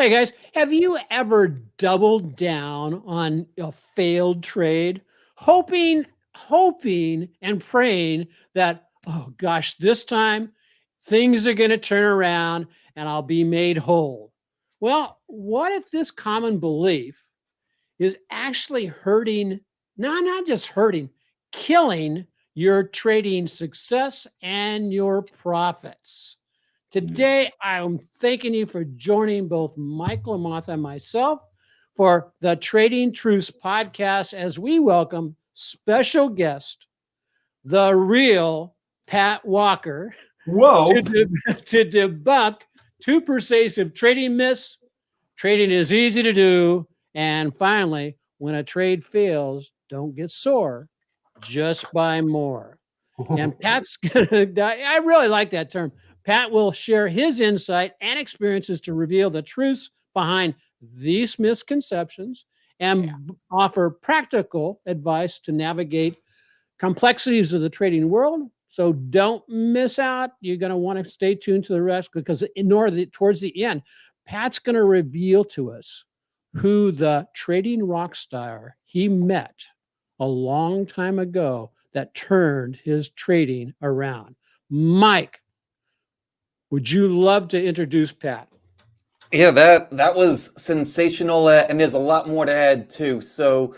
Hey guys, have you ever doubled down on a failed trade, hoping and praying that, oh gosh, this time things are going to turn around and I'll be made whole? Well, what if this common belief is actually hurting, no, not just hurting, killing your trading success and your profits? Mm. Today, I'm thanking you for joining both Michael and Martha and myself for the Trading Truths podcast as we welcome special guest, the real Pat Walker, Whoa. to debunk two pervasive trading myths. Trading is easy to do. And finally, when a trade fails, don't get sore, just buy more. And Pat's gonna, I really like that term. Pat will share his insight and experiences to reveal the truths behind these misconceptions and offer practical advice to navigate complexities of the trading world. So don't miss out. You're going to want to stay tuned to the rest because towards the end, Pat's going to reveal to us who the trading rock star he met a long time ago that turned his trading around. Mike, would you love to introduce Pat? Yeah, that was sensational, and there's a lot more to add too. So,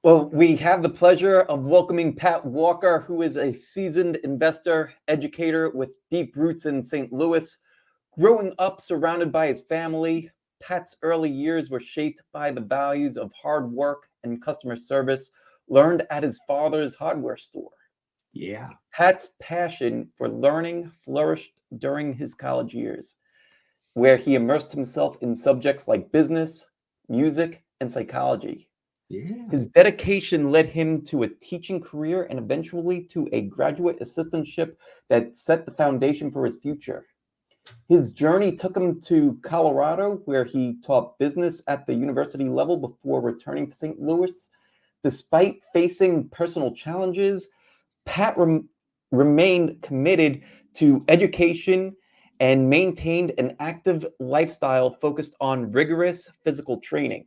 well, we have the pleasure of welcoming Pat Walker, who is a seasoned investor, educator with deep roots in St. Louis. Growing up surrounded by his family, Pat's early years were shaped by the values of hard work and customer service learned at his father's hardware store. Yeah. Pat's passion for learning flourished during his college years, where he immersed himself in subjects like business, music, and psychology. Yeah. His dedication led him to a teaching career and eventually to a graduate assistantship that set the foundation for his future. His journey took him to Colorado, where he taught business at the university level before returning to St. Louis. Despite facing personal challenges, Pat remained committed to education and maintained an active lifestyle focused on rigorous physical training.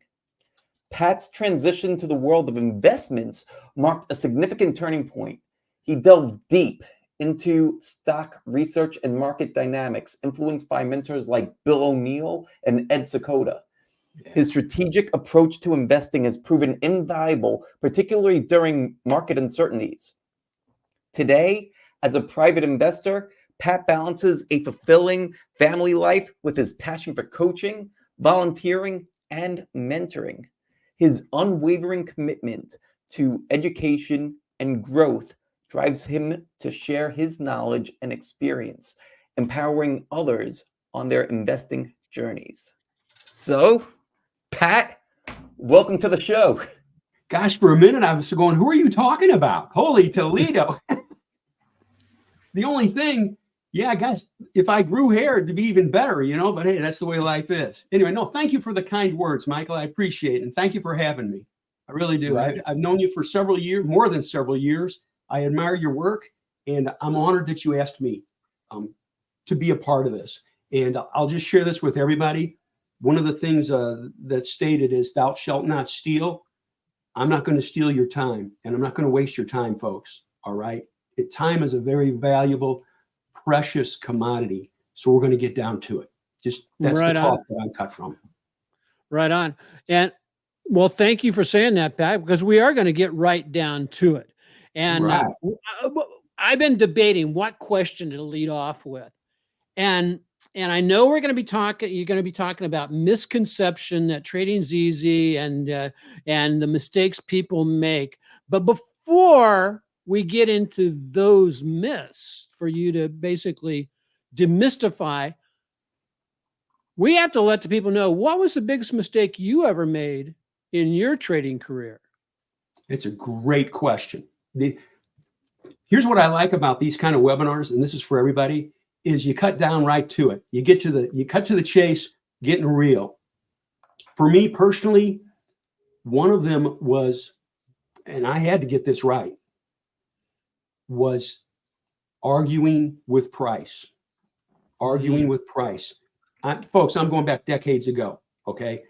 Pat's transition to the world of investments marked a significant turning point. He delved deep into stock research and market dynamics, influenced by mentors like Bill O'Neill and Ed Seykota. His strategic approach to investing has proven invaluable, particularly during market uncertainties. Today, as a private investor, Pat balances a fulfilling family life with his passion for coaching, volunteering, and mentoring. His unwavering commitment to education and growth drives him to share his knowledge and experience, empowering others on their investing journeys. So, Pat, welcome to the show. Gosh, for a minute I was going, who are you talking about? Holy Toledo. The only thing, yeah, guys, if I grew hair, it'd be even better, but hey, that's the way life is. Anyway, no, thank you for the kind words, Michael. I appreciate it. And thank you for having me. I really do. Right. I've known you for several years, more than several years. I admire your work, and I'm honored that you asked me to be a part of this. And I'll just share this with everybody. One of the things that's stated is, thou shalt not steal. I'm not going to steal your time, and I'm not going to waste your time, folks. All right. Time is a very valuable, precious commodity. So we're going to get down to it. Just that's Right the on. cloth that I'm cut from. Right on. And well, thank you for saying that, Pat, because we are going to get right down to it. And Right. I've been debating what question to lead off with. And I know we're going to be talking, you're going to be talking about misconception that trading's easy and the mistakes people make. But before we get into those myths for you to basically demystify, we have to let the people know, what was the biggest mistake you ever made in your trading career? It's a great question. Here's what I like about these kind of webinars, and this is for everybody, is you cut down right to it. You cut to the chase, getting real. For me personally, one of them was, and I had to get this right, was arguing with price. Folks, I'm going back decades ago. okay,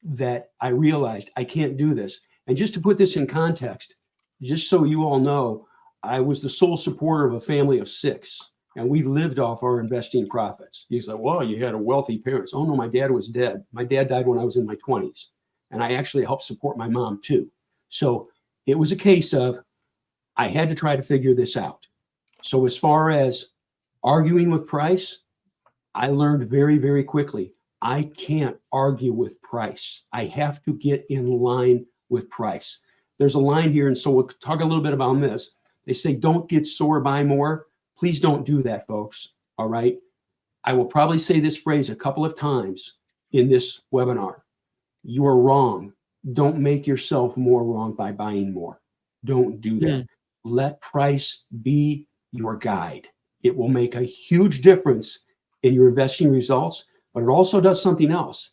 that I realized I can't do this. And just to put this in context, just so you all know, I was the sole supporter of a family of 6, and we lived off our investing profits. You say, well, you had a wealthy parents. Oh no, my dad was dead. My dad died when I was in my 20s, and I actually helped support my mom too. So it was a case of I had to try to figure this out. So as far as arguing with price, I learned very, very quickly, I can't argue with price. I have to get in line with price. There's a line here, and so we'll talk a little bit about this. They say, don't get sore, buy more. Please don't do that, folks. All right. I will probably say this phrase a couple of times in this webinar. You are wrong. Don't make yourself more wrong by buying more. Don't do that. Let price be your guide. It will make a huge difference in your investing results, but it also does something else.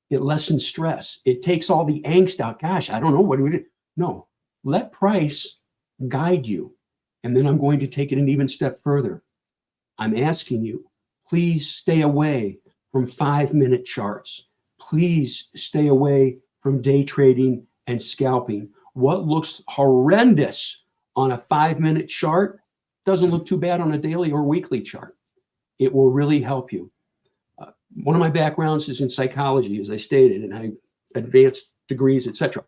It lessens stress. It takes all the angst out. Gosh, I don't know what do we do. No, let price guide you. And then I'm going to take it an even step further. I'm asking you, please stay away from 5-minute charts. Please stay away from day trading and scalping. What looks horrendous on a 5-minute chart doesn't look too bad on a daily or weekly chart. It will really help you. One of my backgrounds is in psychology, as I stated, and I advanced degrees, etc.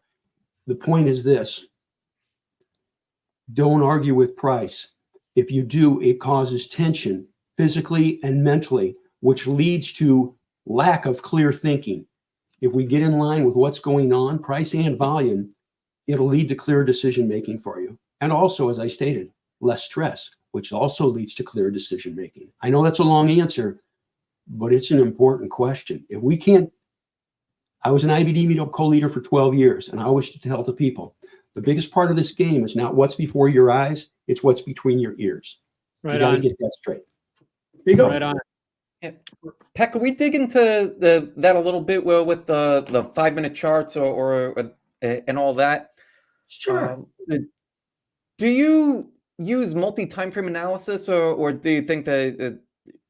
The point is this: don't argue with price. If you do, it causes tension physically and mentally, which leads to lack of clear thinking. If we get in line with what's going on, price and volume, it'll lead to clear decision making for you. And also, as I stated, less stress, which also leads to clear decision making. I know that's a long answer, but it's an important question. If we can't, I was an IBD meetup co-leader for 12 years, and I always tell the people, the biggest part of this game is not what's before your eyes, it's what's between your ears. Right you got to on. get that straight. There you go. Right on. Yeah. Pat, could we dig into that a little bit with the 5-minute charts or and all that? Sure. Do you use multi-time frame analysis, or do you think that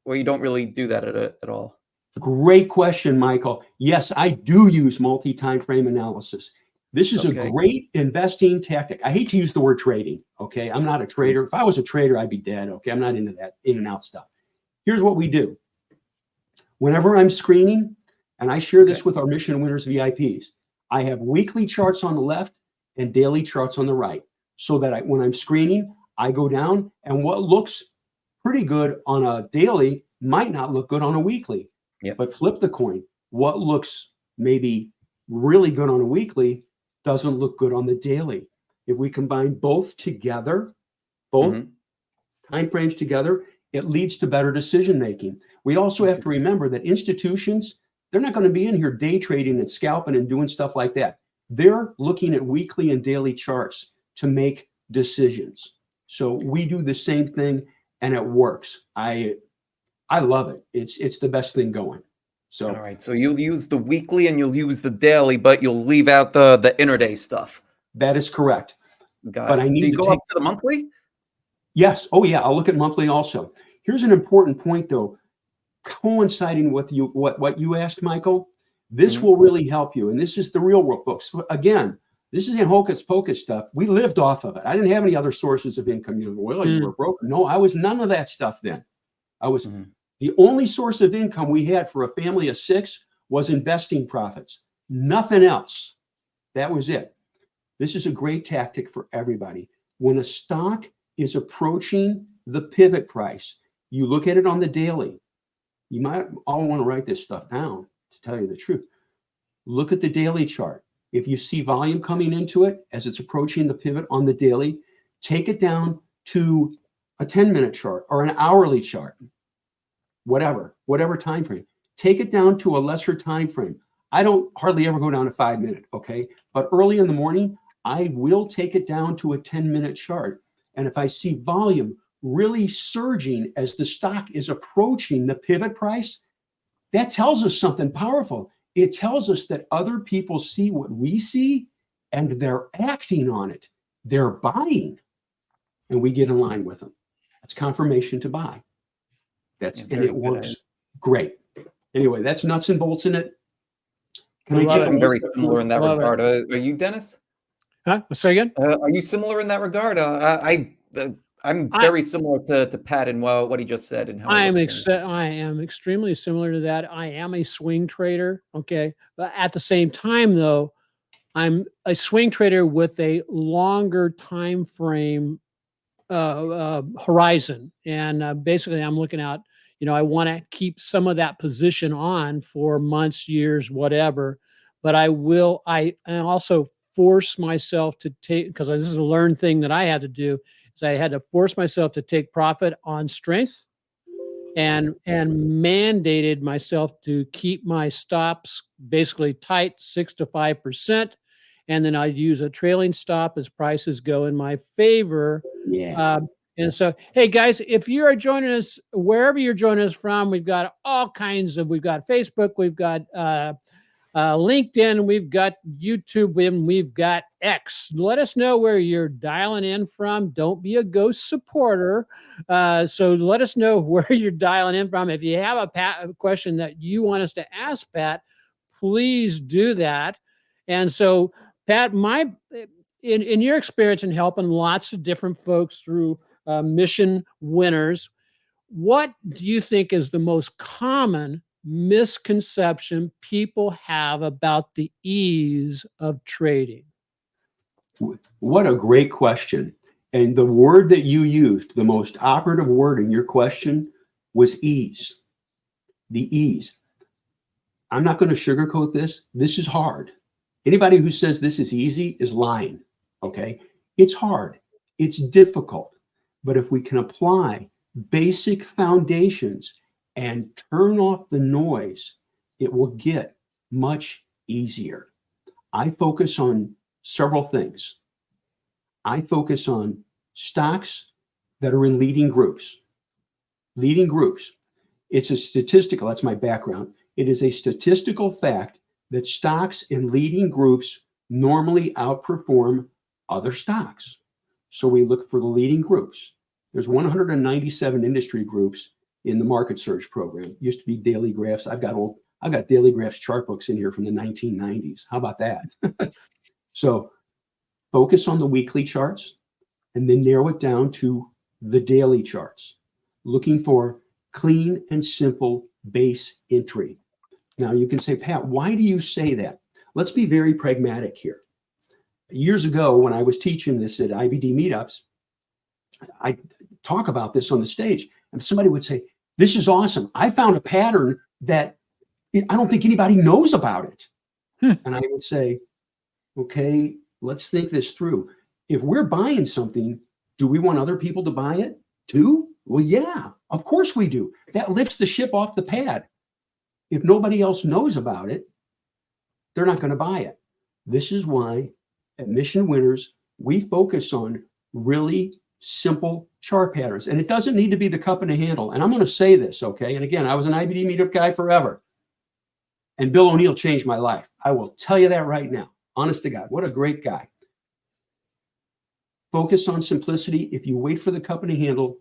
or you don't really do that at all? Great question, Michael. Yes, I do use multi-time frame analysis. This is a great investing tactic. I hate to use the word trading. Okay. I'm not a trader. If I was a trader, I'd be dead. Okay. I'm not into that in and out stuff. Here's what we do. Whenever I'm screening, and I share this with our Mission Winners VIPs, I have weekly charts on the left and daily charts on the right, so that when I'm screening, I go down, and what looks pretty good on a daily might not look good on a weekly. But flip the coin. What looks maybe really good on a weekly doesn't look good on the daily. If we combine both together, both time frames together, it leads to better decision making. We also have to remember that institutions, they're not going to be in here day trading and scalping and doing stuff like that. They're looking at weekly and daily charts to make decisions. So we do the same thing, and it works. I love it. It's the best thing going. So all right. So you'll use the weekly and you'll use the daily, but you'll leave out the intraday stuff. That is correct. But I need to go up to the monthly? Yes. Oh yeah. I'll look at monthly also. Here's an important point though, coinciding with what you asked, Michael. This will really help you. And this is the real world, folks. Again, this isn't hocus pocus stuff. We lived off of it. I didn't have any other sources of income. You were broke. No, I was none of that stuff then. I was the only source of income we had for a family of 6 was investing profits. Nothing else. That was it. This is a great tactic for everybody. When a stock is approaching the pivot price, you look at it on the daily. You might all want to write this stuff down, to tell you the truth. Look at the daily chart. If you see volume coming into it as it's approaching the pivot on the daily, take it down to a 10-minute chart or an hourly chart, whatever time frame. Take it down to a lesser time frame. I don't hardly ever go down to 5-minute, okay? But early in the morning, I will take it down to a 10-minute chart. And if I see volume really surging as the stock is approaching the pivot price, that tells us something powerful. It tells us that other people see what we see and they're acting on it. They're buying, and we get in line with them. That's confirmation to buy. And it works great. Anyway, that's nuts and bolts in it. Can I I love take it. I'm one very step similar further? in that Love it. regard. Are you, Dennis? Huh? Say again? Are you similar in that regard? I'm I very similar to Pat and what he just said and how I look at things. I am extremely similar to that. I am a swing trader. Okay. But at the same time, though, I'm a swing trader with a longer time frame horizon. And basically, I'm looking out, I want to keep some of that position on for months, years, whatever. But I also force myself to take, because this is a learned thing that I had to do, is I had to force myself to take profit on strength and mandated myself to keep my stops basically tight 6 to 5%, and then I'd use a trailing stop as prices go in my favor. Yeah. And so, hey guys, if you are joining us wherever you're joining us from, we've got all kinds of. We've got Facebook, we've got LinkedIn, we've got YouTube, and we've got X. Let us know where you're dialing in from. Don't be a ghost supporter. So let us know where you're dialing in from. If you have a question that you want us to ask Pat, please do that. And so, Pat, in your experience in helping lots of different folks through mission winners, what do you think is the most common misconception people have about the ease of trading? What a great question. And the word that you used, the most operative word in your question, was ease. The ease. I'm not going to sugarcoat this. This is hard. Anybody who says this is easy is lying. Okay. It's hard. It's difficult. But if we can apply basic foundations and turn off the noise, it will get much easier. I focus on several things. I focus on stocks that are in leading groups. Leading groups. It's a statistical, that's my background. It is a statistical fact that stocks in leading groups normally outperform other stocks. So we look for the leading groups. There's 197 industry groups in the market search program. It used to be daily graphs. I've got daily graphs chart books in here from the 1990s. How about that? So focus on the weekly charts and then narrow it down to the daily charts, looking for clean and simple base entry. Now you can say, Pat, why do you say that? Let's be very pragmatic here. Years ago, when I was teaching this at IBD meetups, I talk about this on the stage, and somebody would say, this is awesome. I found a pattern that I don't think anybody knows about it. And I would say, okay, let's think this through. If we're buying something, do we want other people to buy it too? Well, yeah, of course we do. That lifts the ship off the pad. If nobody else knows about it, they're not going to buy it. This is why at Mission Winners, we focus on really simple chart patterns. And it doesn't need to be the cup and a handle. And I'm going to say this, okay? And again, I was an IBD meetup guy forever. And Bill O'Neill changed my life. I will tell you that right now. Honest to God, what a great guy. Focus on simplicity. If you wait for the cup and a handle,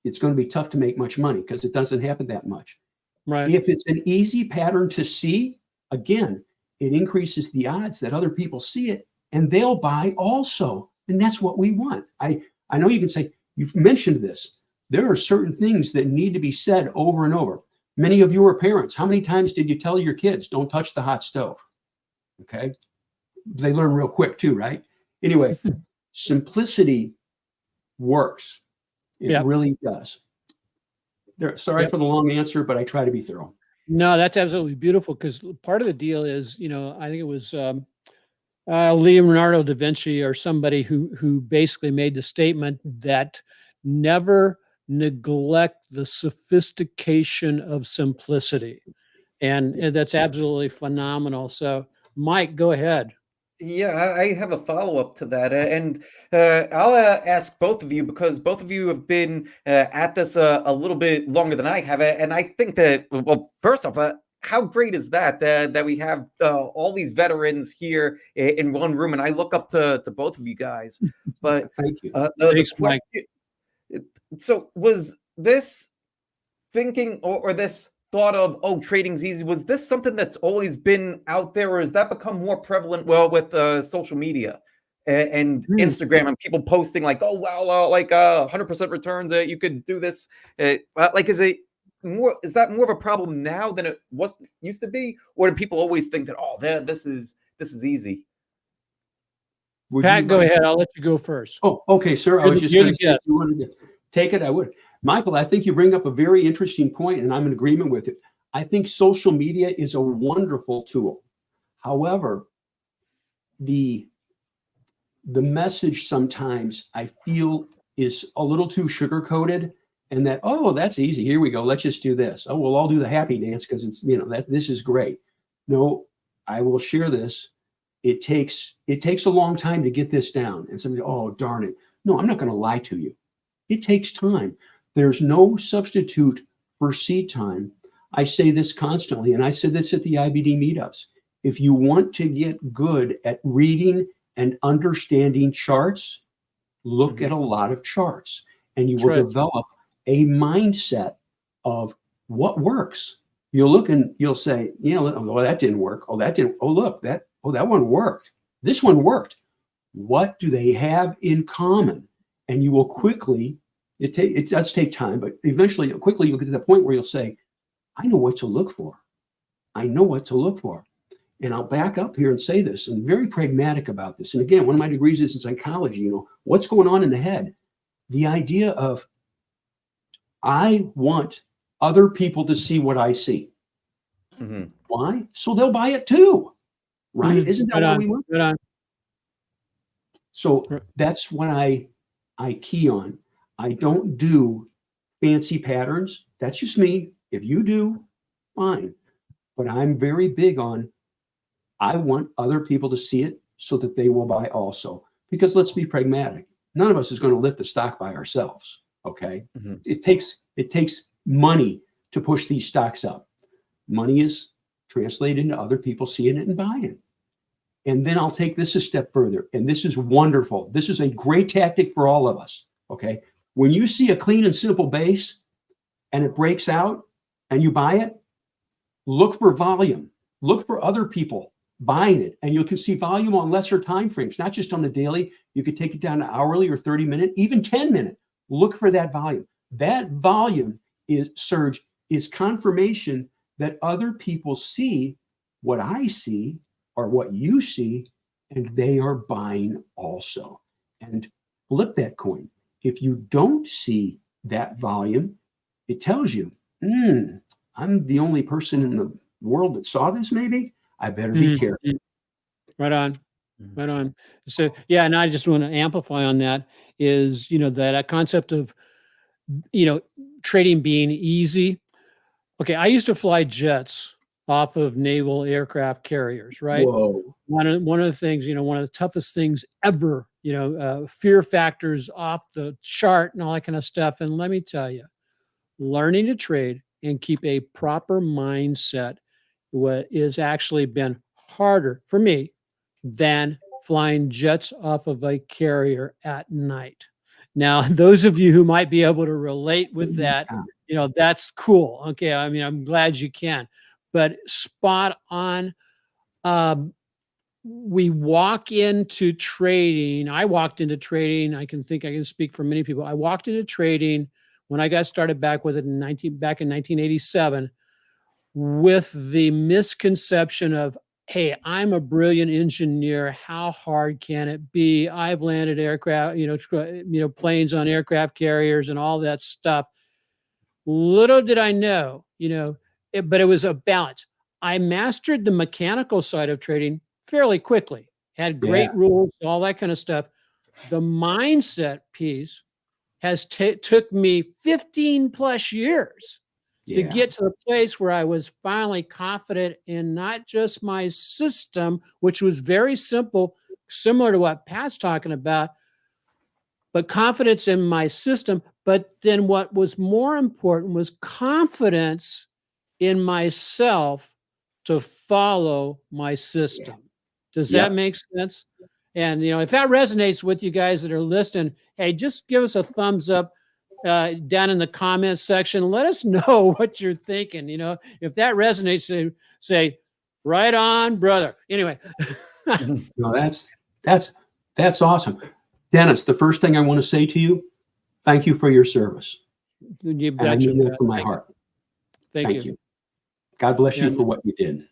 it's going to be tough to make much money because it doesn't happen that much. Right. If it's an easy pattern to see, again, it increases the odds that other people see it and they'll buy also. And that's what we want. I know you can say, you've mentioned this. There are certain things that need to be said over and over. Many of you are parents. How many times did you tell your kids, don't touch the hot stove? Okay. They learn real quick too, right? Anyway, simplicity works. It really does. Sorry for the long answer, but I try to be thorough. No, that's absolutely beautiful, because part of the deal is, I think it was Leonardo da Vinci or somebody who basically made the statement that never neglect the sophistication of simplicity. And that's absolutely phenomenal. So, Mike, go ahead. Yeah, I have a follow-up to that, and I'll ask both of you because both of you have been at this a little bit longer than I have, and I think that, well, first off, how great is that we have all these veterans here in one room, and I look up to both of you guys. But Thank you. Thanks, Mike. So was this thinking or this thought of, oh, trading's easy? Was this something that's always been out there, or has that become more prevalent? Well, with social media and Instagram and people posting like, oh, wow, like 100% returns, you could do this. Like, is that more of a problem now than it used to be, or do people always think that, oh, this is easy? Pat, go ahead. I'll let you go first. Oh, okay, sir. I was just going to say, if you wanted to take it, I would. Michael, I think you bring up a very interesting point, and I'm in agreement with it. I think social media is a wonderful tool. However, the message sometimes I feel is a little too sugar-coated, and that, oh, that's easy. Here we go. Let's just do this. Oh, we'll all do the happy dance because it's, this is great. No, I will share this. It takes a long time to get this down. And somebody, oh, darn it. No, I'm not going to lie to you. It takes time. There's no substitute for seed time. I say this constantly, and I said this at the IBD meetups. If you want to get good at reading and understanding charts, look at a lot of charts, and you will develop a mindset of what works. You'll look and you'll say, oh, that didn't work. Oh, that didn't. Oh, look, that one worked. This one worked. What do they have in common? And you will quickly, it does take time, but eventually, quickly, you'll get to the point where you'll say, I know what to look for. I know what to look for. And I'll back up here and say this, and very pragmatic about this. And again, one of my degrees is in psychology, what's going on in the head? The idea of, I want other people to see what I see. Mm-hmm. Why? So they'll buy it too. Right? Mm-hmm. Isn't that what we want? Right. So that's what I key on. I don't do fancy patterns. That's just me. If you do, fine. But I'm very big on, I want other people to see it so that they will buy also. Because let's be pragmatic. None of us is going to lift the stock by ourselves. Okay. Mm-hmm. It takes money to push these stocks up. Money is translated into other people seeing it and buying it. And then I'll take this a step further. And this is wonderful. This is a great tactic for all of us. Okay. When you see a clean and simple base and it breaks out and you buy it, look for volume. Look for other people buying it. And you can see volume on lesser time frames, not just on the daily. You could take it down to hourly or 30-minute, even 10-minute. Look for that volume. That volume is confirmation that other people see what I see or what you see, and they are buying also. And flip that coin. If you don't see that volume, it tells you, I'm the only person in the world that saw this, maybe. I better be careful. Right on. Right on. So, yeah, and I just want to amplify on that is, that concept of, trading being easy. Okay, I used to fly jets off of naval aircraft carriers, right? Whoa. One of the things, one of the toughest things ever, fear factors off the chart and all that kind of stuff. And let me tell you, learning to trade and keep a proper mindset is actually been harder for me than flying jets off of a carrier at night. Now, those of you who might be able to relate with that, that's cool. Okay. I mean, I'm glad you can, but spot on. We walk into trading. I walked into trading. I can speak for many people. I walked into trading when I got started back with it back in 1987 with the misconception of, hey, I'm a brilliant engineer. How hard can it be? I've landed aircraft, planes on aircraft carriers and all that stuff. Little did I know, but it was a balance. I mastered the mechanical side of trading fairly quickly, had great rules, all that kind of stuff. The mindset piece has took me 15 plus years to get to the place where I was finally confident in not just my system, which was very simple, similar to what Pat's talking about, but confidence in my system. But then what was more important was confidence in myself to follow my system. Does that make sense? And, if that resonates with you guys that are listening, hey, just give us a thumbs up. down in the comments section. Let us know what you're thinking. You know, if that resonates, say right on, brother. Anyway. No, that's awesome. Dennis, the first thing I want to say to you, thank you for your service. You And I betcha, mean that Pat. from my heart. Thank you. God bless you And- for what you did.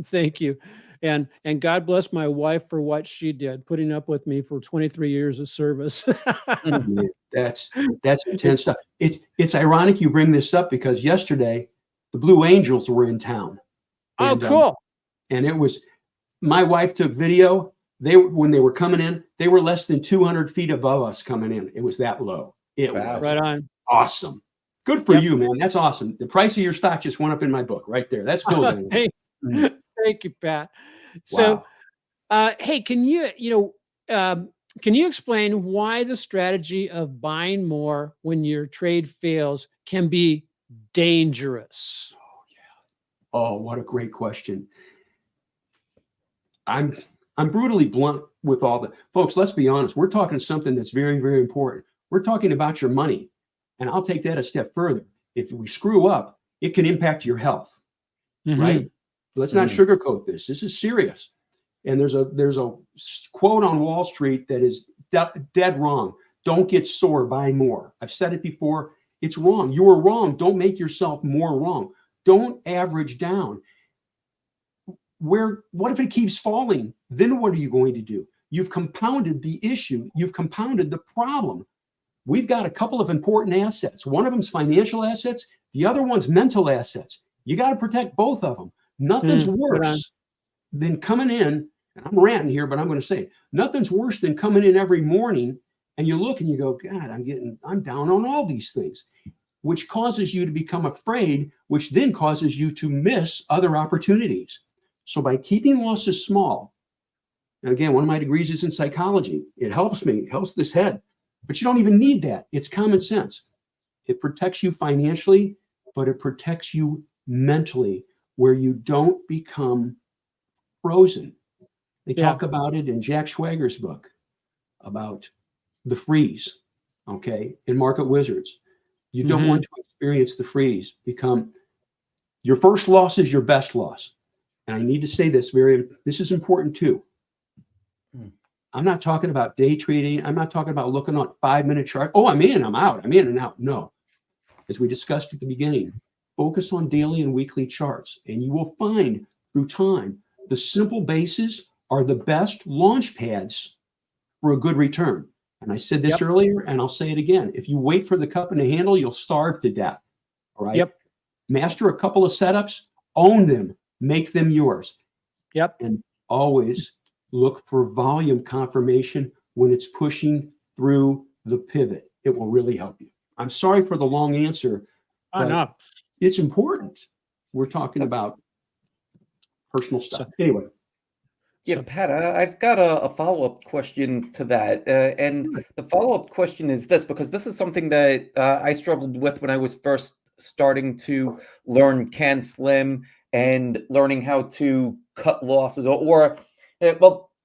Thank you. And God bless my wife for what she did, putting up with me for 23 years of service. Man, that's intense stuff. It's ironic you bring this up because yesterday the Blue Angels were in town. Oh, And, cool. And it was, my wife took video. When they were coming in, they were less than 200 feet above us coming in. It was that low. It Wow. was Right on. awesome. Good for Yep. you, man. That's awesome. The price of your stock just went up in my book right there. That's cool. Dennis. Thank you, Pat. So, Wow. hey, can you explain why the strategy of buying more when your trade fails can be dangerous? Oh, what a great question. I'm brutally blunt with all the folks. Let's be honest. We're talking something that's very, very important. We're talking about your money. And I'll take that a step further. If we screw up, it can impact your health, right? Let's not sugarcoat this. This is serious. And there's a quote on Wall Street that is dead wrong. Don't get sore, buy more. I've said it before. It's wrong. You are wrong. Don't make yourself more wrong. Don't average down. What if it keeps falling? Then what are you going to do? You've compounded the issue. You've compounded the problem. We've got a couple of important assets. One of them's financial assets. The other one's mental assets. You got to protect both of them. Nothing's worse than coming in, and I'm ranting here, but I'm going to say it. Nothing's worse than coming in every morning and you look and you go, God, I'm down on all these things, which causes you to become afraid, which then causes you to miss other opportunities. So by keeping losses small, and again, one of my degrees is in psychology. It helps me, it helps this head, but you don't even need that. It's common sense. It protects you financially, but it protects you mentally, where you don't become frozen. They talk about it in Jack Schwager's book about the freeze, okay, in Market Wizards. You don't want to experience the freeze. Your first loss is your best loss. And I need to say this this is important too. I'm not talking about day trading. I'm not talking about looking at 5-minute chart. Oh, I'm in, I'm out. I'm in and out. No. As we discussed at the beginning, focus on daily and weekly charts, and you will find through time the simple bases are the best launch pads for a good return. And I said this earlier, and I'll say it again. If you wait for the cup and the handle, you'll starve to death. All right. Master a couple of setups, own them, make them yours. And always look for volume confirmation when it's pushing through the pivot. It will really help you. I'm sorry for the long answer. But it's important. We're talking about personal stuff. Anyway. Yeah, Pat, I've got a follow-up question to that. And the follow-up question is this, because this is something that I struggled with when I was first starting to learn Can Slim and learning how to cut losses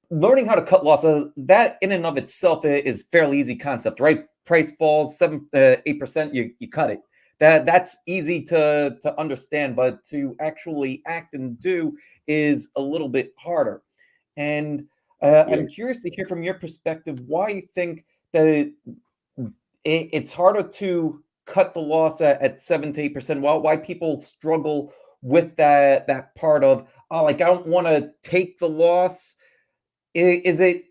learning how to cut losses. That in and of itself is fairly easy concept, right? Price falls 8%, you cut it. That's easy to understand, but to actually act and do is a little bit harder. And I'm curious to hear from your perspective why you think that it's harder to cut the loss at 7 to 8%. Why people struggle with that part of, I don't want to take the loss. Is it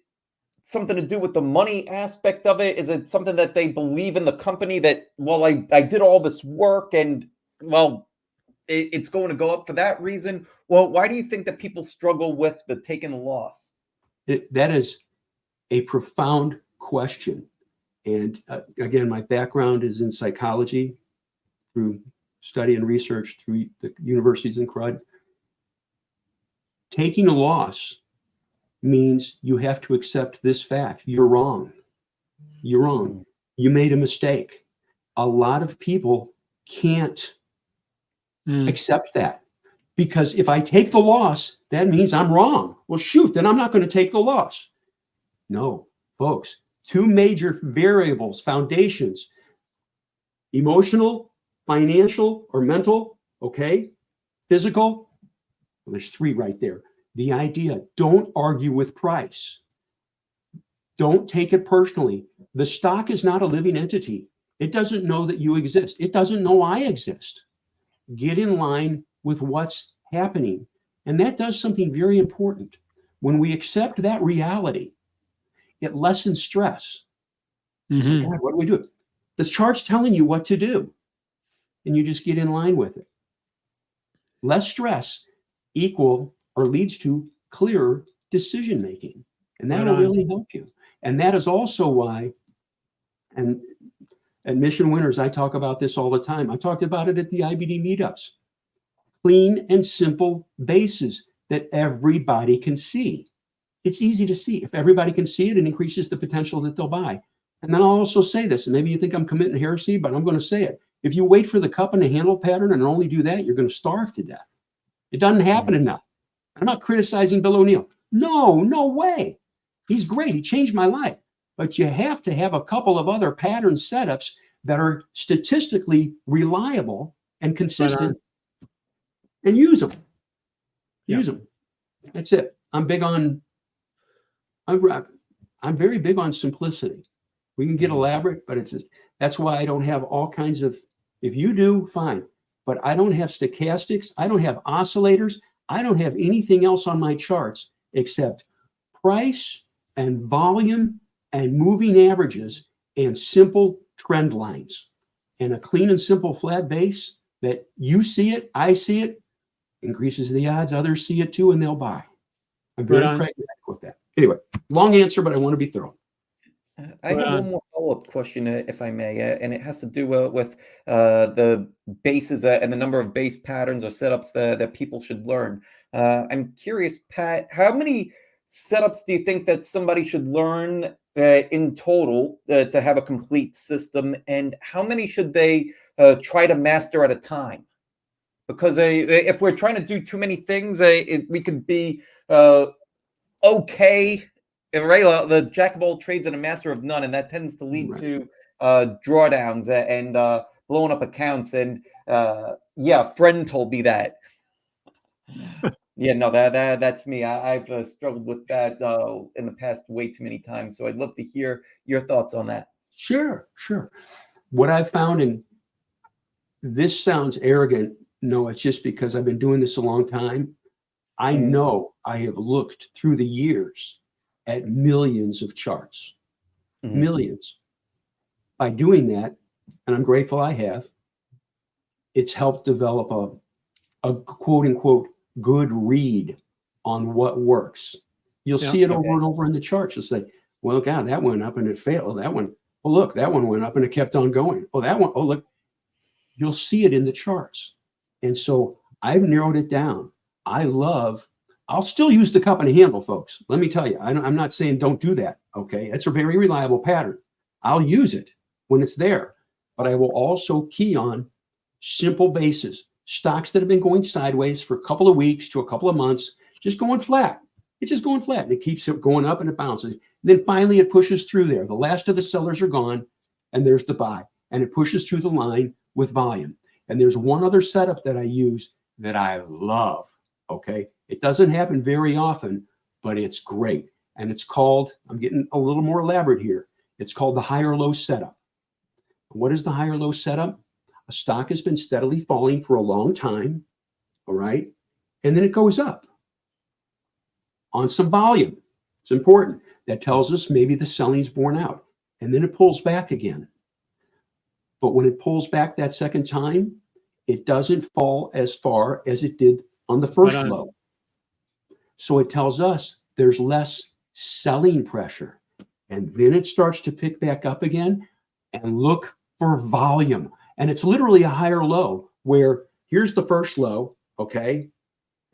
something to do with the money aspect of it? Is it something that they believe in the company that, I did all this work and, it's going to go up for that reason? Well, why do you think that people struggle with the taking the loss? That is a profound question. And again, my background is in psychology through study and research through the universities in crud. Taking a loss means you have to accept this fact. You're wrong. You're wrong. You made a mistake. A lot of people can't accept that, because if I take the loss, that means I'm wrong. Well, shoot, then I'm not going to take the loss. No, folks, two major variables, foundations Emotional, financial, or mental, okay? Physical, well, there's 3 right there. The idea, don't argue with price. Don't take it personally. The stock is not a living entity. It doesn't know that you exist. It doesn't know I exist. Get in line with what's happening. And that does something very important. When we accept that reality, it lessens stress. So, Mhm. God, what do we do? This chart's telling you what to do, and you just get in line with it. Less stress equal or leads to clearer decision making, and Right that'll on. really help you. And that is also why, and at Mission Winners, I talk about this all the time. I talked about it at the IBD meetups. Clean and simple bases that everybody can see. It's easy to see. If everybody can see it, it increases the potential that they'll buy. And then I'll also say this, and maybe you think I'm committing heresy, but I'm going to say it. If you wait for the cup and the handle pattern and only do that, you're going to starve to death. It doesn't happen enough. I'm not criticizing Bill O'Neill. No way. He's great. He changed my life. But you have to have a couple of other pattern setups that are statistically reliable and consistent, and use them. Yeah. Use them. That's it. I'm very big on simplicity. We can get elaborate, but it's just, that's why I don't have all kinds of, if you do, fine. But I don't have stochastics. I don't have oscillators. I don't have anything else on my charts except price and volume and moving averages and simple trend lines. And a clean and simple flat base that you see it, I see it, increases the odds others see it too, and they'll buy. I'm very pragmatic with that. Anyway, long answer, but I want to be thorough. I have one more follow-up question, if I may, and it has to do with the bases and the number of base patterns or setups that people should learn. I'm curious, Pat, how many setups do you think that somebody should learn in total to have a complete system, and how many should they try to master at a time? Because if we're trying to do too many things, we could be okay. Right, the jack of all trades and a master of none, and that tends to lead to drawdowns and blowing up accounts. And yeah, a friend told me that. Yeah, no, that's me. I've struggled with that in the past way too many times. So I'd love to hear your thoughts on that. Sure. What I've found, and this sounds arrogant, no, it's just because I've been doing this a long time. I know I have looked through the years at millions of charts, millions. By doing that, and I'm grateful I have, it's helped develop a quote unquote good read on what works. You'll see it over and over in the charts. You'll say, well, God, that went up and it failed. That one, oh, look, that one went up and it kept on going. Oh, that one, oh, look. You'll see it in the charts. And so I've narrowed it down. I'll still use the cup and a handle, folks. Let me tell you, I'm not saying don't do that. Okay. It's a very reliable pattern. I'll use it when it's there, but I will also key on simple bases, stocks that have been going sideways for a couple of weeks to a couple of months, just going flat. It's just going flat and it keeps it going up and it bounces. Then finally it pushes through there. The last of the sellers are gone and there's the buy, and it pushes through the line with volume. And there's one other setup that I use that I love. Okay. It doesn't happen very often, but it's great. And it's called, I'm getting a little more elaborate here. It's called the higher low setup. What is the higher low setup? A stock has been steadily falling for a long time. All right. And then it goes up on some volume. It's important. That tells us maybe the selling's borne out. And then it pulls back again. But when it pulls back that second time, it doesn't fall as far as it did on the first low. So it tells us there's less selling pressure. And then it starts to pick back up again, and look for volume. And it's literally a higher low where here's the first low, okay?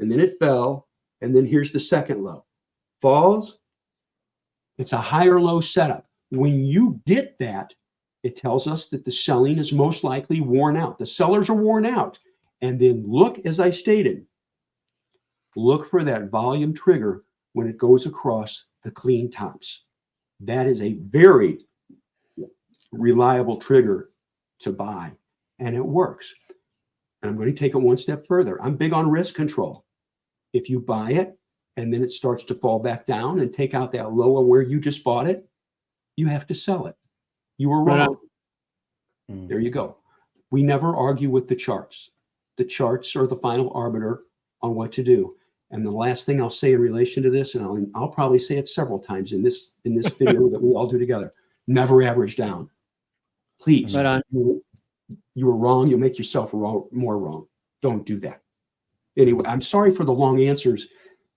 And then it fell, and then here's the second low. Falls, it's a higher low setup. When you get that, it tells us that the selling is most likely worn out. The sellers are worn out. And then look, as I stated, look for that volume trigger when it goes across the clean tops. That is a very reliable trigger to buy, and it works. And I'm going to take it one step further. I'm big on risk control. If you buy it and then it starts to fall back down and take out that low of where you just bought it, you have to sell it. You were wrong. There you go. We never argue with the charts. The charts are the final arbiter on what to do. And the last thing I'll say in relation to this, and I'll probably say it several times in this video that we all do together, never average down. Please. Right on. You were wrong. You'll make yourself more wrong. Don't do that. Anyway, I'm sorry for the long answers,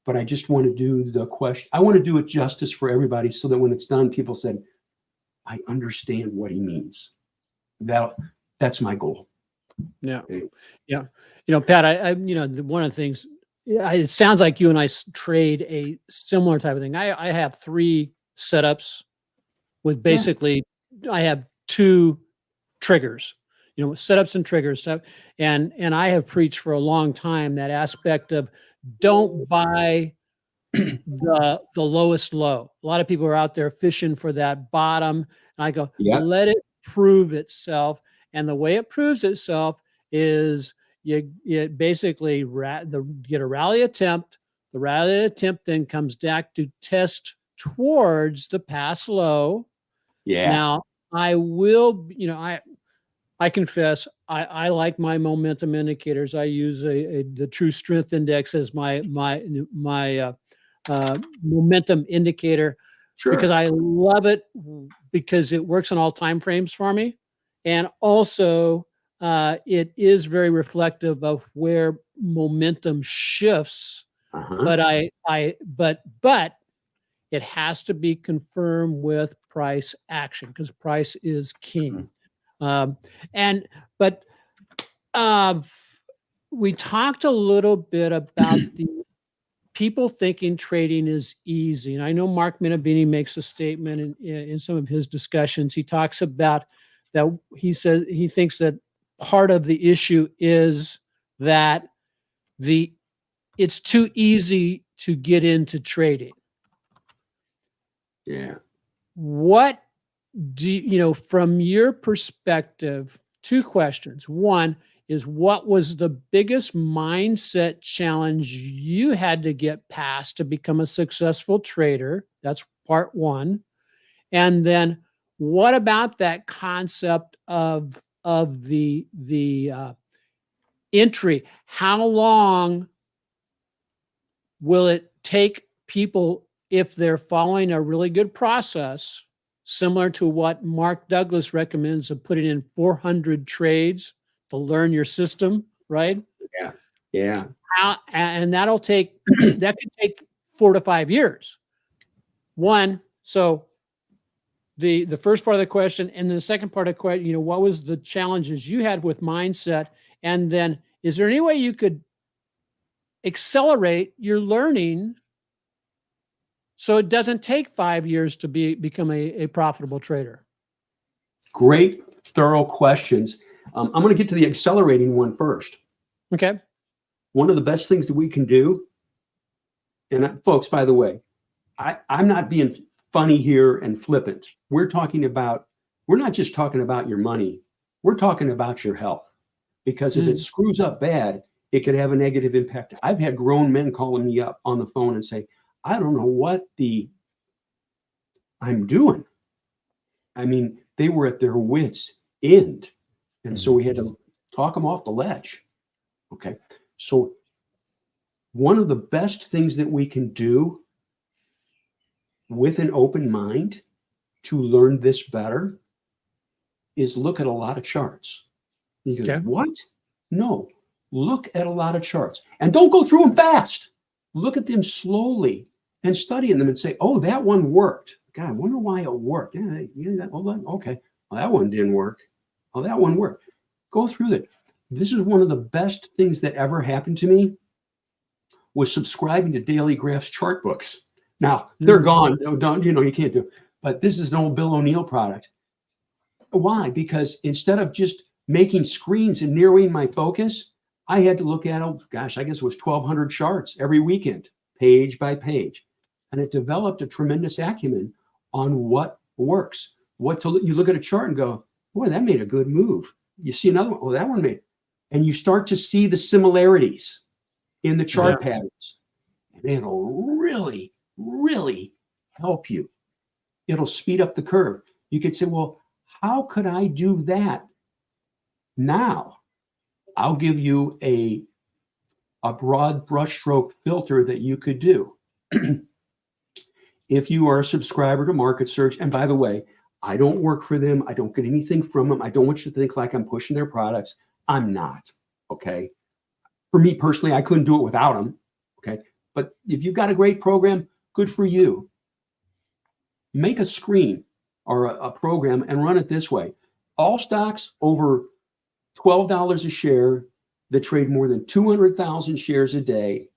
but I just want to do the question. I want to do it justice for everybody so that when it's done, people said, I understand what he means. That's my goal. Yeah. Okay. Yeah. Pat, one of the things, it sounds like you and I trade a similar type of thing. I have 3 setups with basically, I have 2 triggers, setups and triggers stuff. And I have preached for a long time that aspect of don't buy the lowest low. A lot of people are out there fishing for that bottom. And I go, let it prove itself. And the way it proves itself is you basically get a rally attempt. The rally attempt then comes back to test towards the pass low. Yeah. Now I will, I confess, I like my momentum indicators. I use the True Strength Index as my momentum indicator. Sure. Because I love it because it works on all time frames for me. And also it is very reflective of where momentum shifts. But but it has to be confirmed with price action because price is king. But we talked a little bit about the people thinking trading is easy. And I know Mark Minervini makes a statement in some of his discussions. He talks about that. He says he thinks that part of the issue is that it's too easy to get into trading. Yeah. What do from your perspective, 2 questions. One is, what was the biggest mindset challenge you had to get past to become a successful trader? That's part 1. And then what about that concept of the entry? How long will it take people, if they're following a really good process, similar to what Mark Douglas recommends of putting in 400 trades to learn your system, right? Yeah. And that could take 4 to 5 years. So the first part of the question, and then the second part of the question, what was the challenges you had with mindset? And then is there any way you could accelerate your learning so it doesn't take 5 years to become a profitable trader? Great, thorough questions. I'm going to get to the accelerating one first. Okay. One of the best things that we can do, and folks, by the way, I'm not being funny here and flippant. We're not just talking about your money. We're talking about your health. Because if it screws up bad, it could have a negative impact. I've had grown men calling me up on the phone and say, I don't know what I'm doing. I mean, they were at their wits' end. And so we had to talk them off the ledge. Okay. So one of the best things that we can do with an open mind to learn this better is look at a lot of charts. You go, what? No, look at a lot of charts and don't go through them fast. Look at them slowly and study them and say, oh, that one worked. God, I wonder why it worked. Okay. Well, that one didn't work. Oh, that one worked. Go through that. This is one of the best things that ever happened to me was subscribing to Daily Graph's chart books. Now they're gone. You can't do it. But this is an old Bill O'Neill product. Why? Because instead of just making screens and narrowing my focus, I had to look at, I guess it was 1,200 charts every weekend, page by page. And it developed a tremendous acumen on what works. You look at a chart and go, boy, that made a good move. You see another one. Oh, that one made. And you start to see the similarities in the chart patterns. And it'll really, really help you. It'll speed up the curve. You could say, well, how could I do that? Now, I'll give you a broad brushstroke filter that you could do. If you are a subscriber to Market Search, and by the way, I don't work for them. I don't get anything from them. I don't want you to think like I'm pushing their products. I'm not, okay? For me personally, I couldn't do it without them, okay? But if you've got a great program, good for you. Make a screen or a program and run it this way. All stocks over $12 a share that trade more than 200,000 shares a day,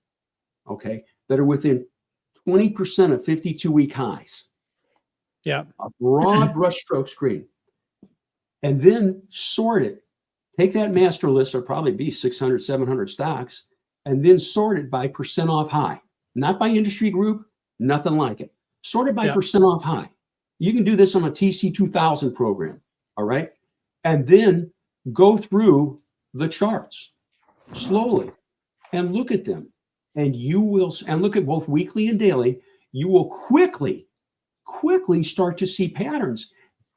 okay, that are within 20% of 52-week highs. Yeah. A broad brushstroke screen. And then sort it. Take that master list, there'll probably be 600, 700 stocks, and then sort it by percent off high. Not by industry group, nothing like it. Sort it by percent off high. You can do this on a TC2000 program, all right? And then go through the charts slowly and look at them. And you will, and look at both weekly and daily, you will quickly start to see patterns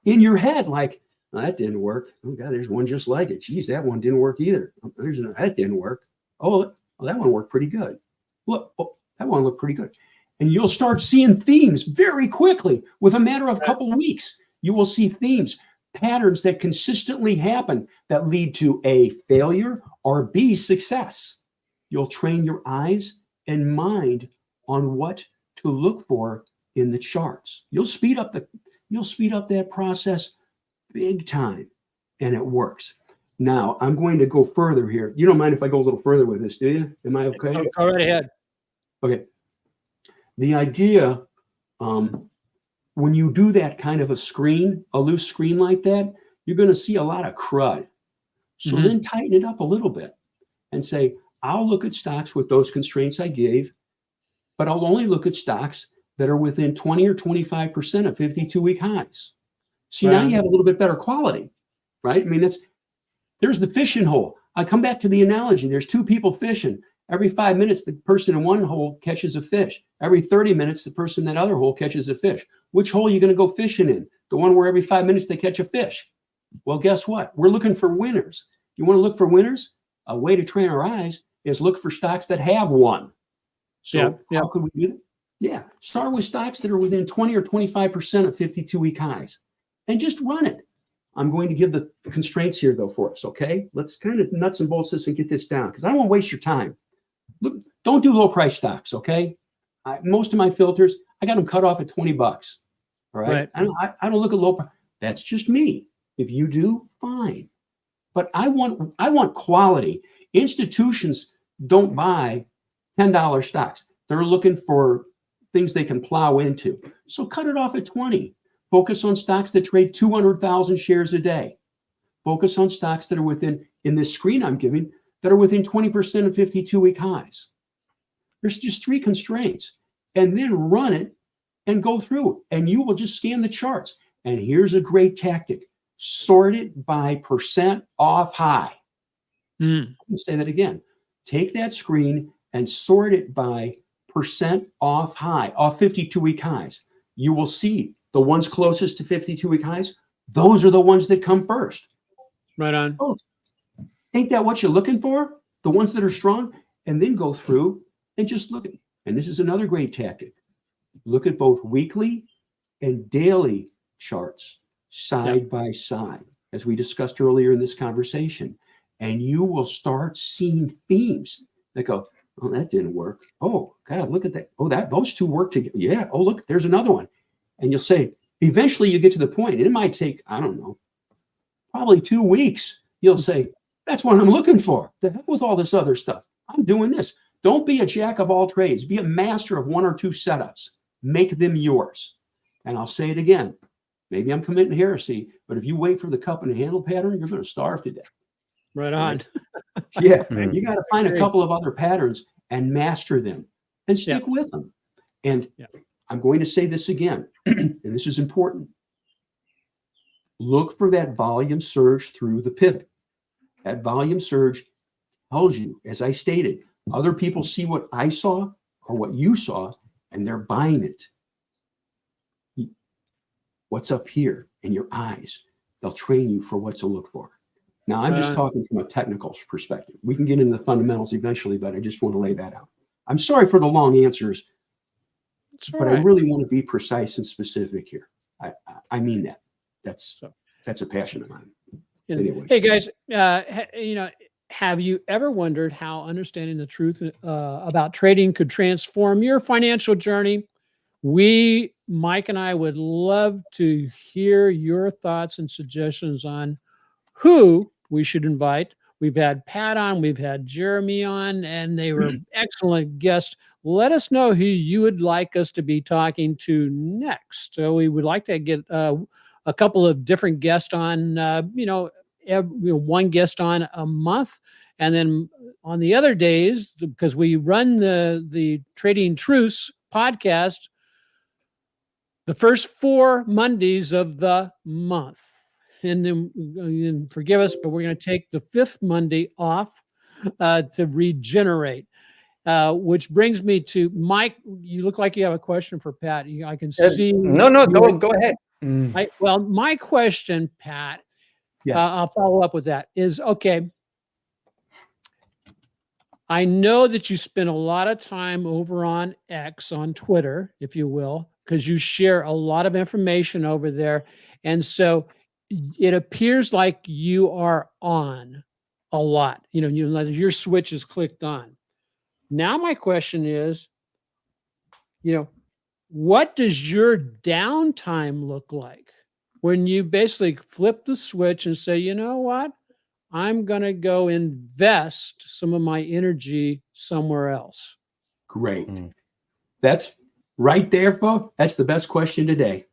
in your head like, oh, that didn't work. Oh, God, there's one just like it. Geez, that one didn't work either. That didn't work. Oh, that one worked pretty good. Look, oh, that one looked pretty good. And you'll start seeing themes very quickly. With a matter of a couple of weeks, you will see themes, patterns that consistently happen that lead to A, failure, or B, success. You'll train your eyes and mind on what to look for in the charts. You'll speed up that process big time, and it works. Now, I'm going to go further here. You don't mind if I go a little further with this, do you? Am I okay? Go right ahead. Okay. The idea, when you do that kind of a loose screen like that, you're going to see a lot of crud. So then tighten it up a little bit and say, I'll look at stocks with those constraints I gave, but I'll only look at stocks that are within 20 or 25% of 52-week highs. See, now you have a little bit better quality, right? I mean, there's the fishing hole. I come back to the analogy. There's two people fishing. Every 5 minutes, the person in one hole catches a fish. Every 30 minutes, the person in that other hole catches a fish. Which hole are you going to go fishing in? The one where every 5 minutes they catch a fish. Well, guess what? We're looking for winners. You want to look for winners? A way to train our eyes is look for stocks that have won. So how could we do that? Yeah, start with stocks that are within 20 or 25% of 52-week highs and just run it. I'm going to give the constraints here, though, for us, okay? Let's kind of nuts and bolts this and get this down because I don't want to waste your time. Look, don't do low-price stocks, okay? Most of my filters, I got them cut off at $20, all right? I don't look at low price. That's just me. If you do, fine. But I want quality. Institutions don't buy $10 stocks. They're looking for things they can plow into. So cut it off at 20. Focus on stocks that trade 200,000 shares a day. Focus on stocks that are in this screen I'm giving, that are within 20% of 52-week highs. There's just three constraints. And then run it and go through. And you will just scan the charts. And here's a great tactic. Sort it by percent off high. Let me say that again. Take that screen and sort it by percent off high, off 52-week highs. You will see the ones closest to 52-week highs. Those are the ones that come first. Right on. Oh, ain't that what you're looking for? The ones that are strong, and then go through and just look at. And this is another great tactic. Look at both weekly and daily charts side by side, as we discussed earlier in this conversation. And you will start seeing themes that go, oh, that didn't work. Oh, God, look at that. Oh, those two work together. Yeah. Oh, look, there's another one. And you'll say, eventually you get to the point, and it might take, I don't know, probably 2 weeks. You'll say, that's what I'm looking for. The heck with all this other stuff. I'm doing this. Don't be a jack of all trades. Be a master of one or two setups. Make them yours. And I'll say it again. Maybe I'm committing heresy, but if you wait for the cup and handle pattern, you're going to starve to death. Right on. Yeah. You got to find a couple of other patterns and master them and stick with them. And I'm going to say this again, and this is important. Look for that volume surge through the pivot. That volume surge tells you, as I stated, other people see what I saw or what you saw, and they're buying it. What's up here in your eyes? They'll train you for what to look for. Now, I'm just talking from a technical perspective. We can get into the fundamentals eventually, but I just want to lay that out. I'm sorry for the long answers, but I really want to be precise and specific here. I mean that. That's a passion of mine. Anyway. Hey guys, have you ever wondered how understanding the truth about trading could transform your financial journey? Mike and I would love to hear your thoughts and suggestions on who we should invite. We've had Pat on, we've had Jeremy on, and they were excellent guests. Let us know who you would like us to be talking to next. So we would like to get a couple of different guests on, one guest on a month. And then on the other days, because we run the Trading Truths podcast, the first 4 Mondays of the month. And then forgive us, but we're going to take the 5th Monday off to regenerate. Which brings me to Mike. You look like you have a question for Pat. I can see. No, go ahead. My question, Pat, yes. I'll follow up with that, is, okay, I know that you spend a lot of time over on X, on Twitter, if you will, because you share a lot of information over there. And so it appears like you are on a lot. Your switch is clicked on. Now my question is, what does your downtime look like when you basically flip the switch and say, you know what? I'm going to go invest some of my energy somewhere else. Great. That's right there, folks. That's the best question today.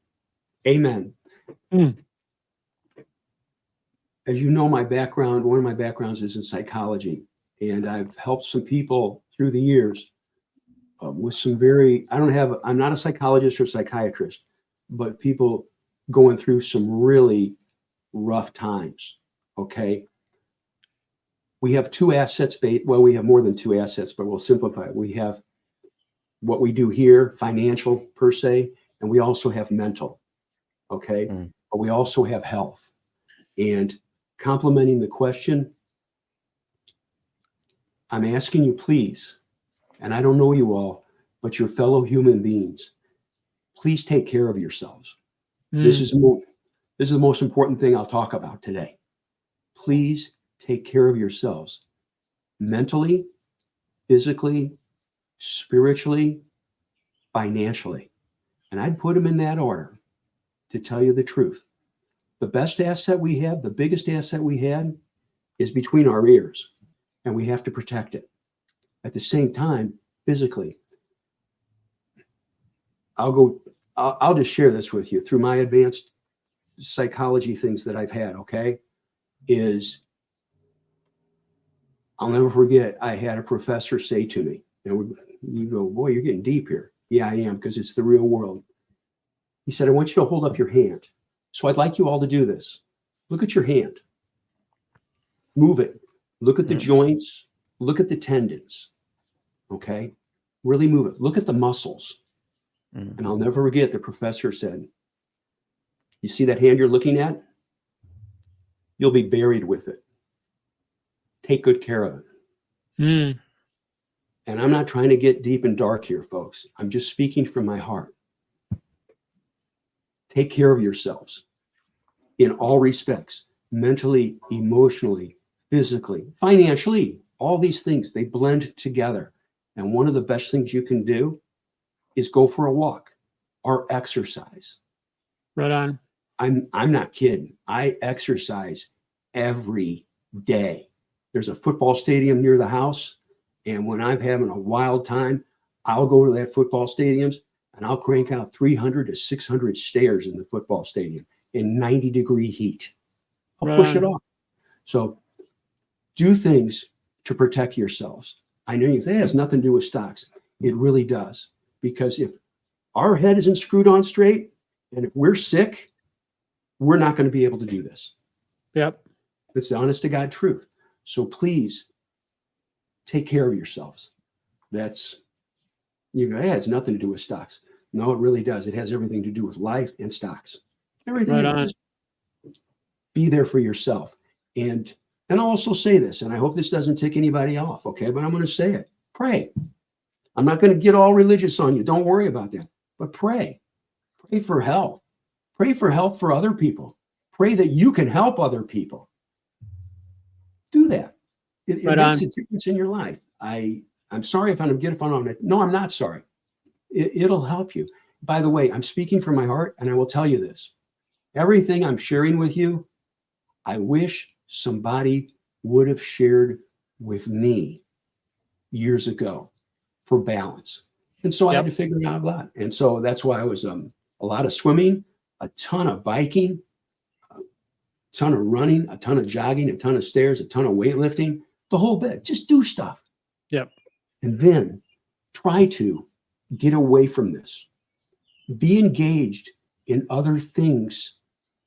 Amen. As you know, one of my backgrounds is in psychology, and I've helped some people through the years with some I'm not a psychologist or psychiatrist, but people going through some really rough times. Okay. We have 2 assets. Well, we have more than 2 assets, but we'll simplify it. We have what we do here, financial per se, and we also have mental. Okay. But we also have health. And complementing the question, I'm asking you, please, and I don't know you all, but your fellow human beings, please take care of yourselves. This is the most important thing I'll talk about today. Please take care of yourselves mentally, physically, spiritually, financially. And I'd put them in that order, to tell you the truth. The best asset we have, the biggest asset we had, is between our ears, and we have to protect it. At the same time, physically, I'll just share this with you through my advanced psychology things that I've had. Okay, I'll never forget. I had a professor say to me, you go, boy, you're getting deep here. Yeah, I am, because it's the real world. He said, I want you to hold up your hand. So I'd like you all to do this. Look at your hand. Move it. Look at the joints. Look at the tendons. Okay? Really move it. Look at the muscles. And I'll never forget, the professor said, you see that hand you're looking at? You'll be buried with it. Take good care of it. And I'm not trying to get deep and dark here, folks. I'm just speaking from my heart. Take care of yourselves in all respects, mentally, emotionally, physically, financially. All these things, they blend together. And one of the best things you can do is go for a walk or exercise. Right on. I'm not kidding. I exercise every day. There's a football stadium near the house, and when I'm having a wild time, I'll go to that football stadiums and I'll crank out 300 to 600 stairs in the football stadium in 90-degree heat. I'll push it off. So do things to protect yourselves. I know you say it has nothing to do with stocks. It really does. Because if our head isn't screwed on straight, and if we're sick, we're not going to be able to do this. Yep. It's the honest to God truth. So please take care of yourselves. That's, it has nothing to do with stocks. No, it really does. It has everything to do with life and stocks. Everything. Right on. Just be there for yourself. And I'll also say this, and I hope this doesn't tick anybody off, okay? But I'm going to say it. Pray. I'm not going to get all religious on you. Don't worry about that. But pray. Pray for health. Pray for health for other people. Pray that you can help other people. Do that. It makes a difference in your life. I'm sorry if I'm getting fun on it. No, I'm not sorry. It'll help you. By the way, I'm speaking from my heart, and I will tell you this. Everything I'm sharing with you, I wish somebody would have shared with me years ago for balance. And so I had to figure it out a lot. And so that's why I was a lot of swimming, a ton of biking, a ton of running, a ton of jogging, a ton of stairs, a ton of weightlifting, the whole bit. Just do stuff. Yep. And then try to get away from this. Be engaged in other things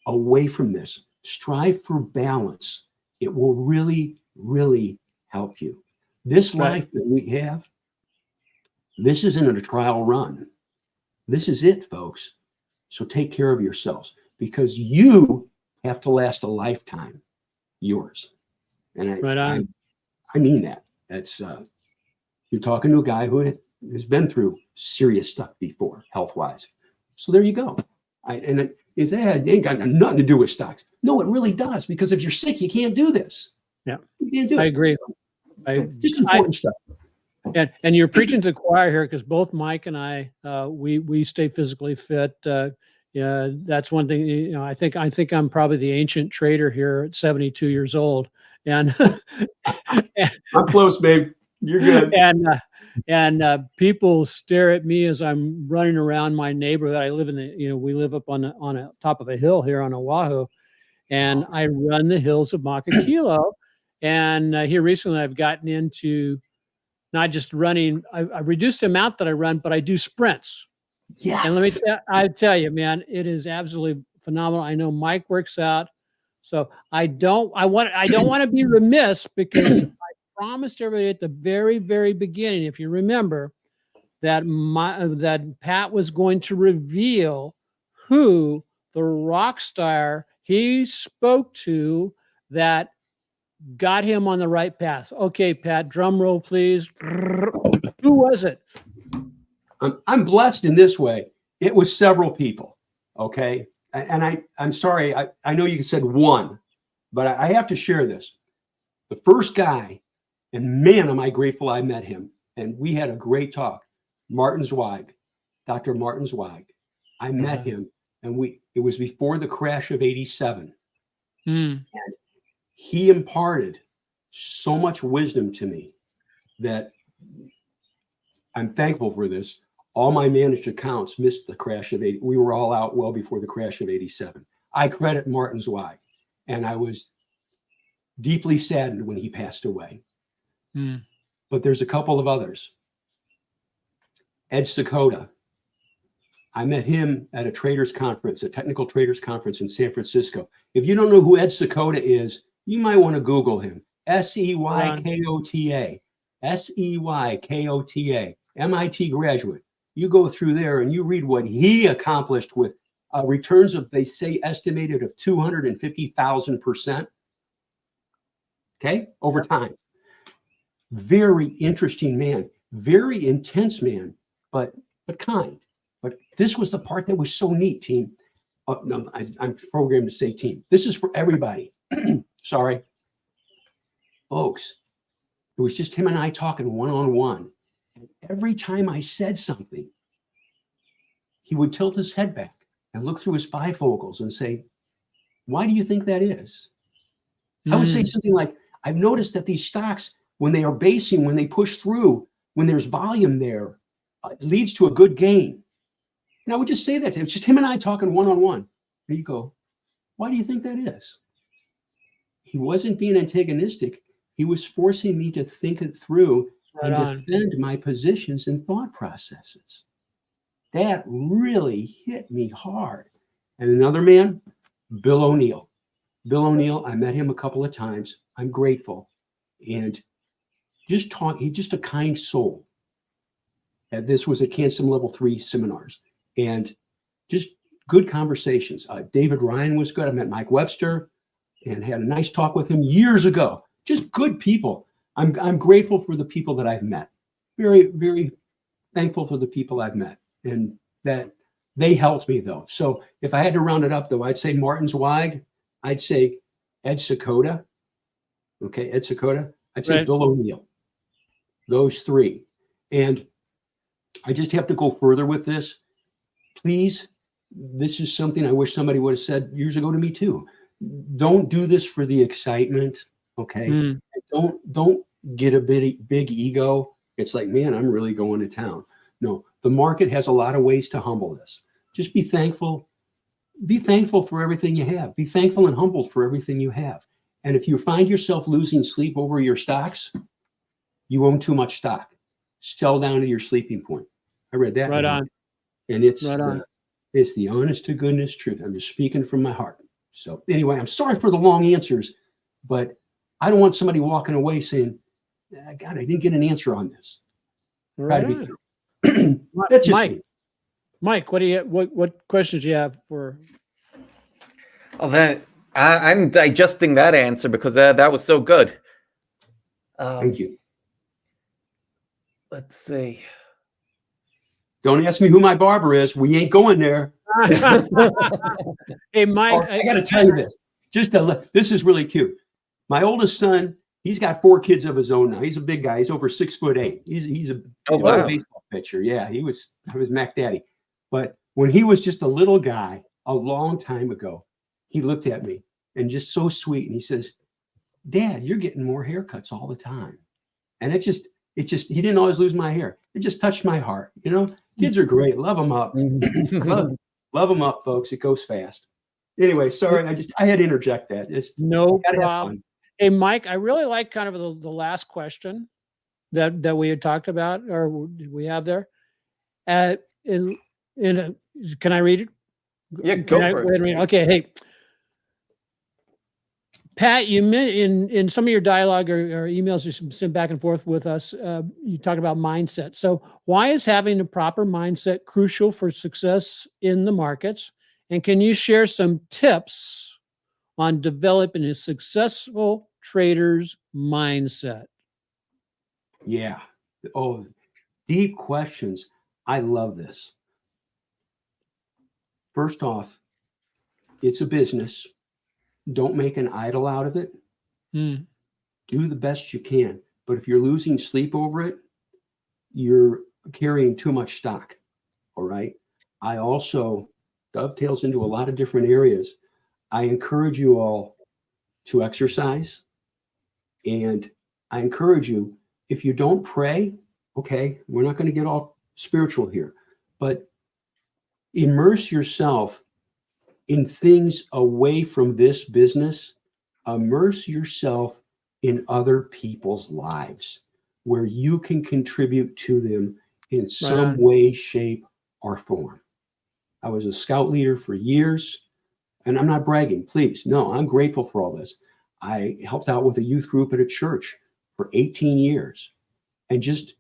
away from this. Strive for balance. It will really, really help you. This life that we have, this isn't a trial run. This is it, folks. So take care of yourselves because you have to last a lifetime. Yours. And I mean that. That's you're talking to a guy who has been through serious stuff before, health-wise. So there you go. It ain't got nothing to do with stocks. No, it really does, because if you're sick, you can't do this. Yeah, you can't do it. I agree. Just important stuff. And you're preaching to the choir here, because both Mike and I, we stay physically fit. Yeah, that's one thing. I think I'm probably the ancient trader here at 72 years old, and I'm close, babe. You're good. And people stare at me as I'm running around my neighborhood. I live we live up on a top of a hill here on Oahu, and I run the hills of Makakilo. And here recently, I've gotten into not just running. I've reduced the amount that I run, but I do sprints. Yes. And let me I tell you, man, it is absolutely phenomenal. I know Mike works out, so I don't want to be remiss, because I promised everybody at the very, very beginning, if you remember, that Pat was going to reveal who the rock star he spoke to that got him on the right path. Okay, Pat, drum roll, please. Who was it? I'm blessed in this way. It was several people. Okay. And I'm sorry. I know you said one, but I have to share this. The first guy, and man, am I grateful I met him. And we had a great talk. Martin Zweig, Dr. Martin Zweig. I met him, and it was before the crash of 87. And he imparted so much wisdom to me that I'm thankful for this. All my managed accounts missed the crash of 80. We were all out well before the crash of 87. I credit Martin Zweig, and I was deeply saddened when he passed away. But there's a couple of others. Ed Sakota. I met him at a traders conference, a technical traders conference in San Francisco. If you don't know who Ed Sakota is, you might want to Google him. Seykota. Seykota. MIT graduate. You go through there and you read what he accomplished with returns of, they say, estimated of 250,000%. Okay, over time. Very interesting man, very intense man, but kind. But this was the part that was so neat, team. No, I'm programmed to say team. This is for everybody. Sorry. Folks, it was just him and I talking one-on-one. And every time I said something, he would tilt his head back and look through his bifocals and say, why do you think that is? I would say something like, I've noticed that these stocks, when they are basing, when they push through, when there's volume there, it leads to a good gain. And I would just say that to him. It's just him and I talking one-on-one. And you go, why do you think that is? He wasn't being antagonistic. He was forcing me to think it through and defend my positions and thought processes. That really hit me hard. And another man, Bill O'Neill. Bill O'Neill, I met him a couple of times. I'm grateful. and just talk. He's just a kind soul. And this was at CANSOM Level 3 seminars, and just good conversations. David Ryan was good. I met Mike Webster and had a nice talk with him years ago. Just good people. I'm grateful for the people that I've met. Very, very thankful for the people I've met, and that they helped me though. So if I had to round it up though, I'd say Martin Zweig, I'd say Ed Sakota. Okay, Ed Sakota. I'd say Right. Bill O'Neill. Those three. And I just have to go further with this. Please, this is something I wish somebody would have said years ago to me too. Don't do this for the excitement. Okay. Mm. Don't get a big ego. It's like, man, I'm really going to town. No, the market has a lot of ways to humble this. Just be thankful. Be thankful for everything you have. Be thankful and humbled for everything you have. And if you find yourself losing sleep over your stocks, you own too much stock. Sell down to your sleeping point. I read that. Right on. And it's Right on. it's the honest to goodness truth. I'm just speaking from my heart. So anyway, I'm sorry for the long answers, but I don't want somebody walking away saying, God, I didn't get an answer on this. Right Try to be on. thorough. That's just Mike. me. Mike, what questions do you have for? Oh, I'm digesting that answer because that was so good. Thank you. Let's see. Don't ask me who my barber is. We ain't going there. Hey, Mike, Oh, I got to tell you this. This is really cute. My oldest son, he's got 4 kids of his own now. He's a big guy. He's over 6'8". He's a baseball pitcher. Yeah, I was Mac Daddy. But when he was just a little guy a long time ago, he looked at me and just so sweet. And he says, Dad, you're getting more haircuts all the time. And it just, he didn't always lose my hair. It just touched my heart. You know, kids are great. Love them up. love them up, folks. It goes fast. Anyway, sorry. I had to interject that. It's no problem. Hey, Mike, I really like kind of the last question that we had talked about, or we have there. Can I read it? Yeah, go for it. Okay, hey, Pat, you in some of your dialogue or emails you sent back and forth with us, you talk about mindset. So why is having a proper mindset crucial for success in the markets? And can you share some tips on developing a successful trader's mindset? Yeah. Oh, deep questions. I love this. First off, it's a business. Don't make an idol out of it. Mm. Do the best you can. But if you're losing sleep over it, you're carrying too much stock. All right. I also dovetails into a lot of different areas. I encourage you all to exercise. And I encourage you, if you don't pray, okay, we're not going to get all spiritual here, but immerse yourself in things away from this business. Immerse yourself in other people's lives where you can contribute to them in some way, shape, or form. I was a scout leader for years, and I'm not bragging, please. No, I'm grateful for all this. I helped out with a youth group at a church for 18 years, and just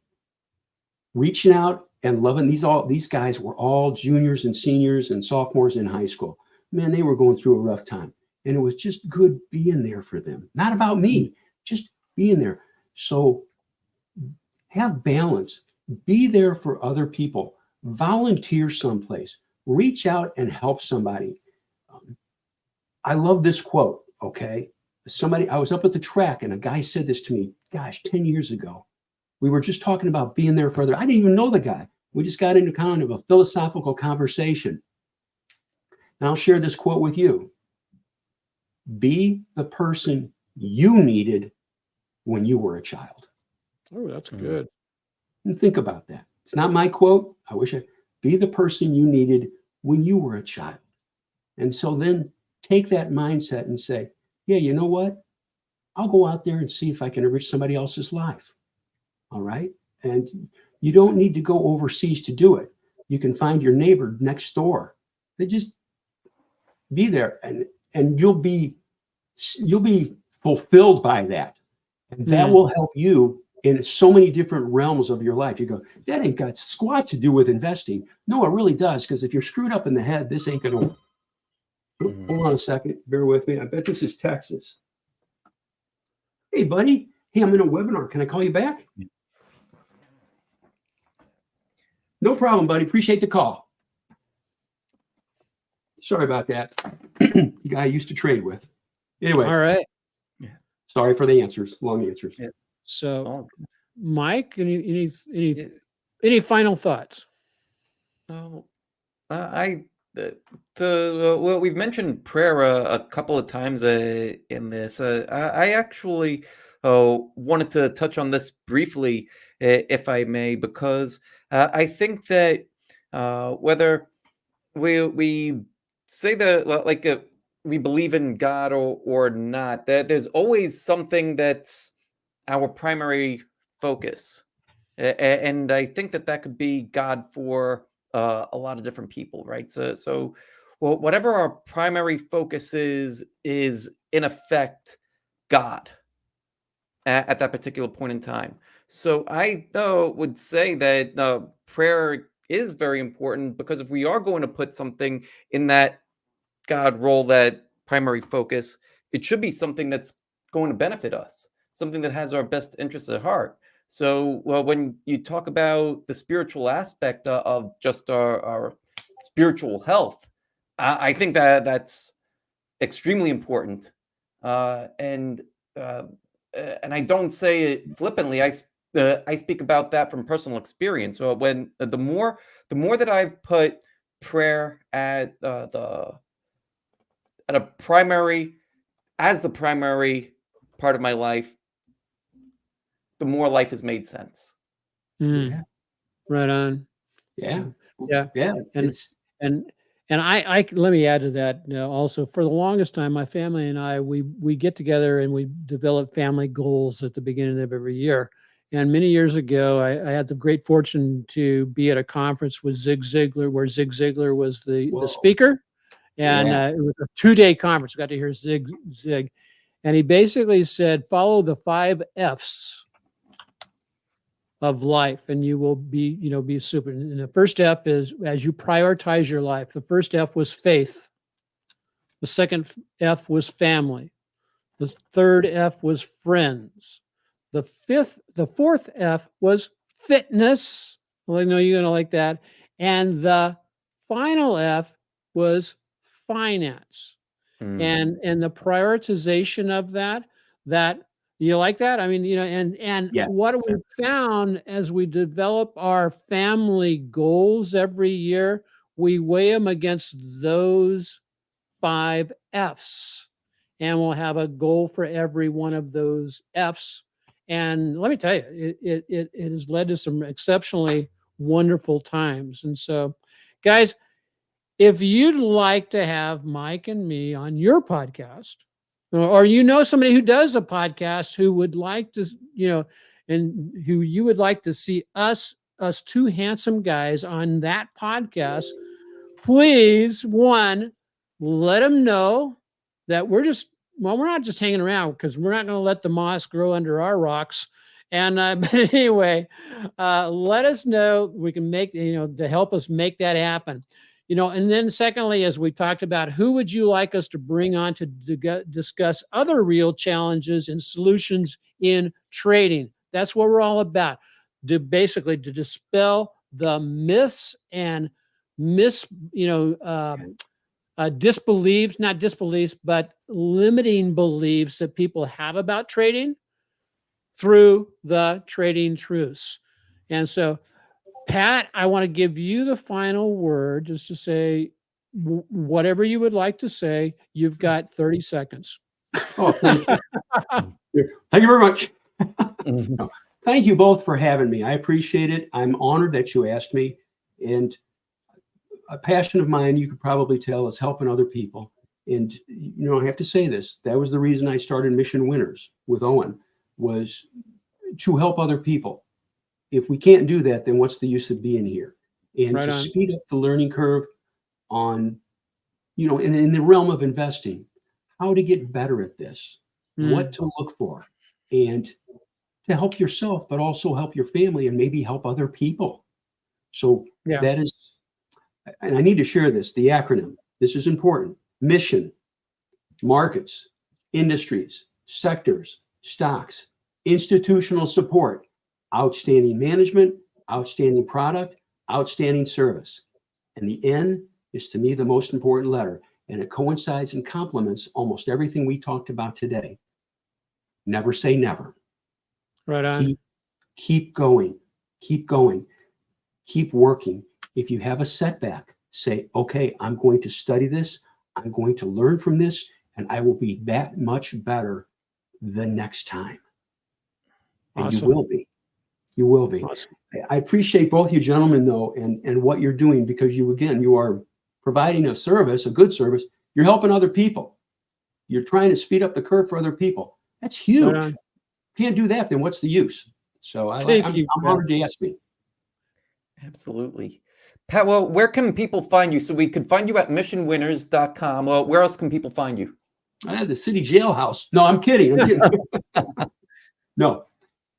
reaching out and loving these guys were all juniors and seniors and sophomores in high school. Man, they were going through a rough time, and it was just good being there for them. Not about me, just being there. So have balance. Be there for other people. Volunteer someplace. Reach out and help somebody. I love this quote, okay? I was up at the track and a guy said this to me, gosh, 10 years ago. We were just talking about being there for others. I didn't even know the guy. We just got into kind of a philosophical conversation. And I'll share this quote with you. Be the person you needed when you were a child. Oh, that's good. And think about that. It's not my quote. Be the person you needed when you were a child. And so then take that mindset and say, yeah, you know what? I'll go out there and see if I can enrich somebody else's life. All right. And you don't need to go overseas to do it. You can find your neighbor next door. They just be there, and you'll be fulfilled by that. And that will help you in so many different realms of your life. You go, that ain't got squat to do with investing. No, it really does. Because if you're screwed up in the head, this ain't going to work. Hold on a second. Bear with me. I bet this is Texas. Hey, buddy. Hey, I'm in a webinar. Can I call you back? No problem, buddy. Appreciate the call. Sorry about that. The guy I used to trade with. Anyway. All right. Sorry for the answers. Long answers. Yeah. So, Mike, any final thoughts? Well, well, we've mentioned prayer a couple of times in this. I actually wanted to touch on this briefly, if I may, because I think that whether we say that like we believe in God or not, that there's always something that's our primary focus, and I think that could be God for a lot of different people, right? So well, whatever our primary focus is in effect God at that particular point in time. So I would say that prayer is very important, because if we are going to put something in that God role, that primary focus, it should be something that's going to benefit us, something that has our best interests at heart. So, well, when you talk about the spiritual aspect of just our spiritual health, I think that's extremely important. And I don't say it flippantly. I speak about that from personal experience. So when the more that I've put prayer at the primary part of my life, the more life has made sense. Yeah. Right on. Yeah. Yeah. Yeah. And I let me add to that also. For the longest time, my family and I, we get together and we develop family goals at the beginning of every year. And many years ago, I had the great fortune to be at a conference with Zig Ziglar, where Zig Ziglar was the speaker. And it was a 2-day conference. I got to hear Zig. And he basically said, follow the 5 F's of life, and you will be super. And the first F is, as you prioritize your life. The first F was faith. The second F was family. The third F was friends. The fourth F was fitness. Well, I know you're going to like that. And the final F was finance. And the prioritization of that you like that? I mean, and Yes. What we found as we develop our family goals every year, we weigh them against those 5 F's, and we'll have a goal for every one of those F's. And let me tell you, it has led to some exceptionally wonderful times. And so, guys, if you'd like to have Mike and me on your podcast, or somebody who does a podcast who would like to, and who you would like to see us 2 handsome guys on that podcast, please, one, let them know that we're not just hanging around, because we're not going to let the moss grow under our rocks. And but anyway, let us know. We can make, to help us make that happen. And then secondly, as we talked about, who would you like us to bring on to discuss other real challenges and solutions in trading? That's what we're all about. Basically to dispel the myths and disbeliefs, not disbeliefs, but limiting beliefs that people have about trading through the trading truths. And so, Pat, I want to give you the final word, just to say whatever you would like to say. You've got 30 seconds. Oh, thank you. Thank you very much. No, thank you both for having me. I appreciate it. I'm honored that you asked me. And a passion of mine, you could probably tell, is helping other people. And, I have to say this. That was the reason I started Mission Winners with Owen, was to help other people. If we can't do that, then what's the use of being here? And Right to on. speed up the learning curve on, in the realm of investing, how to get better at this, what to look for. and to help yourself, but also help your family and maybe help other people. So Yeah. that is, and I need to share this, the acronym. This is important. Mission, markets, industries, sectors, stocks, institutional support, outstanding management, outstanding product, outstanding service. And the N is, to me, the most important letter, and it coincides and complements almost everything we talked about today. Never say never. Right on. Keep going. Keep going. Keep working. If you have a setback, say, okay, I'm going to study this. I'm going to learn from this, and I will be that much better the next time. And Awesome. you will be. You will be. Awesome. I appreciate both you gentlemen, though, and what you're doing, because you are providing a service, a good service. You're helping other people. You're trying to speed up the curve for other people. That's huge. Right on. Can't do that, then what's the use? So I'm you, honored to ask me. Absolutely. Pat, well, where can people find you? So we could find you at missionwinners.com. Well, where else can people find you? I had the city jailhouse. No, I'm kidding. No,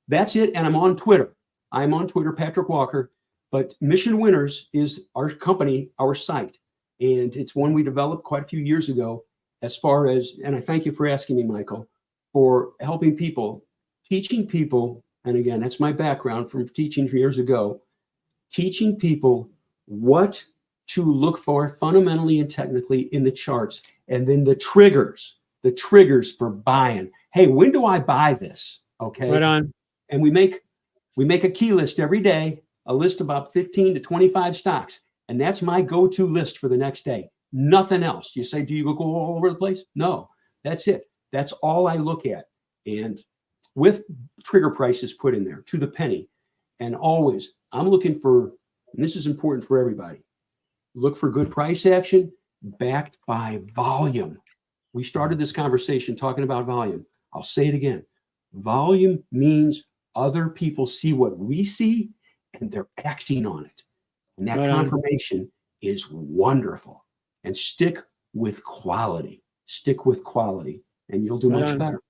that's it. And I'm on Twitter. I'm on Twitter, Patrick Walker. But Mission Winners is our company, our site. And it's one we developed quite a few years ago as far as, and I thank you for asking me, Michael, for helping people, teaching people. And again, that's my background from teaching years ago, teaching people what to look for fundamentally and technically in the charts. And then the triggers for buying. Hey, when do I buy this? Okay. Right on. And we make a key list every day, a list of about 15 to 25 stocks. And that's my go-to list for the next day. Nothing else. You say, do you go all over the place? No, that's it. That's all I look at. And with trigger prices put in there to the penny. And always, I'm looking for, and this is important for everybody, look for good price action backed by volume. We started this conversation talking about volume. I'll say it again. Volume means other people see what we see and they're acting on it. And that confirmation is wonderful. And stick with quality. Stick with quality, and you'll do much better.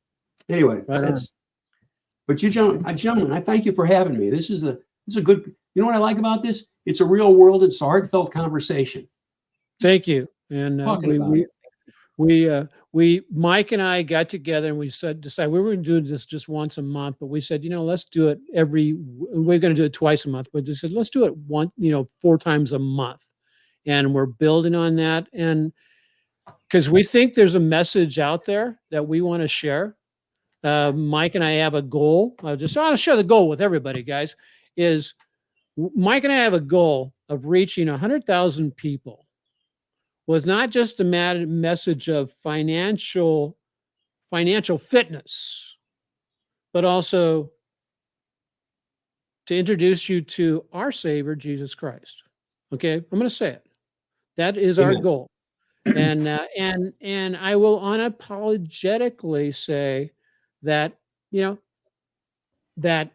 Anyway, but you gentlemen, I thank you for having me. This is a good, you know what I like about this? It's a real world, it's a heartfelt conversation. Thank you. And we Mike and I got together and we decided we were going to do this just once a month, but we said, let's do it we're going to do it twice a month, but we said, let's do it 4 times a month. And we're building on that. And because we think there's a message out there that we want to share. Mike and I have a goal. I'll share the goal with everybody, guys, is Mike and I have a goal of reaching 100,000 people with not just a message of financial fitness, but also to introduce you to our Savior, Jesus Christ. Okay, I'm going to say it. That is our goal. And I will unapologetically say that, that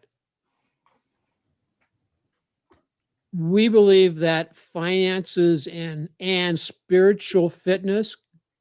we believe that finances and spiritual fitness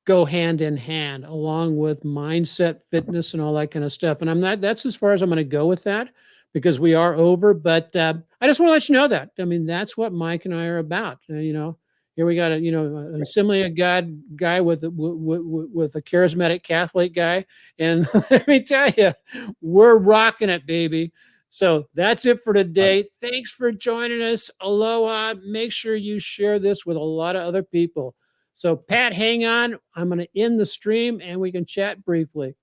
go hand in hand, along with mindset fitness and all that kind of stuff. And that's as far as I'm going to go with that, because we are over. But I just want to let you know that. I mean, that's what Mike and I are about. Here we got a Assembly of God guy with a charismatic Catholic guy. And let me tell you, we're rocking it, baby. So that's it for today. Thanks for joining us. Aloha. Make sure you share this with a lot of other people. So Pat, hang on. I'm going to end the stream and we can chat briefly.